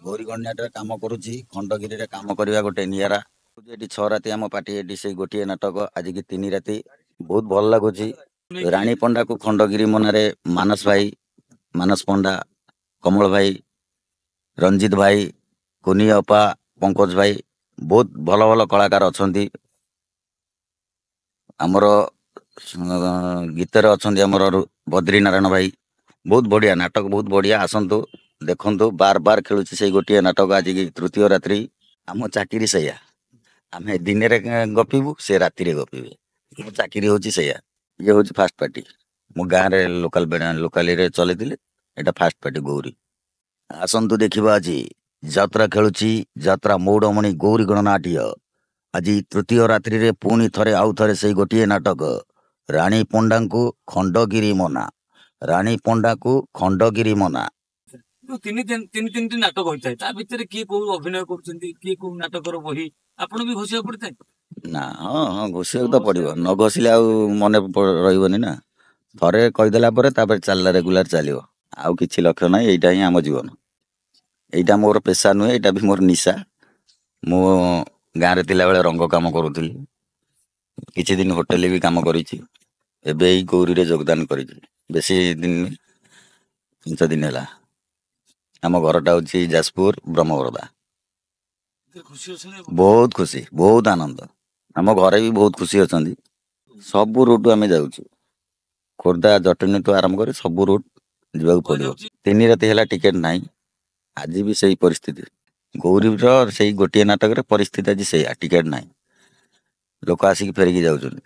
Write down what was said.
ଗୌରୀଗଣ୍ଡାରେ କାମ କରୁଛି, ଖଣ୍ଡଗିରିରେ କାମ କରିବା ଗୋଟେ ନିଆରା। ଏଠି 6 ରାତି ଆମ ପାର୍ଟି, ଏଠି ସେଇ ଗୋଟିଏ ନାଟକ, ଆଜିକି 3 ରାତି। ବହୁତ ଭଲ ଲାଗୁଛି। ରାଣୀ ପଣ୍ଡାକୁ ଖଣ୍ଡଗିରି ମନାରେ ମାନସ ପଣ୍ଡା, କମଳ ଭାଇ, ରଞ୍ଜିତ ଭାଇ, କୁନି ଅପା, ପଙ୍କଜ ଭାଇ, ବହୁତ ଭଲ ଭଲ କଳାକାର ଅଛନ୍ତି। ଆମର ଗୀତରେ ଅଛନ୍ତି ଆମର ବଦ୍ରି ନାରାୟଣ ଭାଇ। ବହୁତ ବଢିଆ ନାଟକ, ବହୁତ ବଢିଆ। ଆସନ୍ତୁ ଦେଖନ୍ତୁ, ବାର ବାର ଖେଳୁଛି ସେଇ ଗୋଟିଏ ନାଟକ, ଆଜିକି ତୃତୀୟ ରାତ୍ରି। ଆମ ଚାକିରି ସେଇଆ, ଆମେ ଦିନରେ ଗପିବୁ, ସେ ରାତିରେ ଗପିବେ। ମୋ ଚାକିରି ହଉଛି ସେଇଆ। ଇଏ ହଉଛି ଫାଷ୍ଟ ପାର୍ଟି, ମୁଁ ଗାଁରେ ଲୋକାଲିରେ ଚଲେଇଥିଲି। ଏଇଟା ଫାଷ୍ଟ ପାର୍ଟି ଗୌରୀ। ଆସନ୍ତୁ ଦେଖିବା ଆଜି ଯାତ୍ରା ଖେଳୁଛି, ଯାତ୍ରା ମୌଡମଣି ଗୌରୀ ଗଣନାଟ୍ୟ। ଆଜି ତୃତୀୟ ରାତ୍ରିରେ ପୁଣି ଥରେ ଆଉ ଥରେ ସେଇ ଗୋଟିଏ ନାଟକ, ରାଣୀ ପଣ୍ଡାଙ୍କୁ ଖଣ୍ଡଗିରି ମନା। ରାଣୀ ପଣ୍ଡାକୁ ଖଣ୍ଡଗିରି ମନା। ତିନିଟି ନାଟକ ହୋଇଥାଏ, ତା ଭିତରେ କିଏ କୋଉ ଅଭିନୟ କରୁଛନ୍ତି, କିଏ କୋଉ ନାଟକର ବହି ଆପଣ ବି ଘୋଷିବାକୁ ପଡିଥାଏ? ନା, ହଁ ହଁ, ଘୋଷିବାକୁ ତ ପଡିବ। ନ ଘୋଷିଲେ ଆଉ ମନେ ରହିବନି ନା। ଥରେ କହିଦେଲା ପରେ ତାପରେ ଚାଲିଲା, ରେଗୁଲାର ଚାଲିବ। ଆଉ କିଛି ଲକ୍ଷ୍ୟ ନାହିଁ, ଏଇଟା ହିଁ ଆମ ଜୀବନ। ଏଇଟା ମୋର ପେଶା ନୁହେଁ, ଏଇଟା ବି ମୋର ନିଶା। ମୁଁ ଗାଁରେ ଥିଲାବେଳେ ରଙ୍ଗ କାମ କରୁଥିଲି, କିଛି ଦିନ ହୋଟେଲରେ ବି କାମ କରିଛି। ଏବେ ଏଇ ଗୌରୀରେ ଯୋଗଦାନ କରିଛି, ବେଶୀ ଦିନ ନୁହେଁ, 5 ଦିନ ହେଲା। ଆମ ଘରଟା ହଉଛି ଯାଜପୁର ବ୍ରହ୍ମବରଦା। ବହୁତ ଖୁସି, ବହୁତ ଆନନ୍ଦ। ଆମ ଘରେ ବି ବହୁତ ଖୁସି ଅଛନ୍ତି। ସବୁ ରୁଟ ଆମେ ଯାଉଛୁ, ଖୋର୍ଦ୍ଧା ଜଟଣୀଠୁ ଆରମ୍ଭ କରି ସବୁ ରୁଟ ଯିବାକୁ ପଡ଼ିବ। 3 ରାତି ହେଲା ଟିକେଟ ନାହିଁ। ଆଜି ବି ସେଇ ପରିସ୍ଥିତି, ଗୌରୀର ସେଇ ଗୋଟିଏ ନାଟକରେ ପରିସ୍ଥିତି ଆଜି ସେଇଆ, ଟିକେଟ ନାହିଁ। ଲୋକ ଆସିକି ଫେରିକି ଯାଉଛନ୍ତି।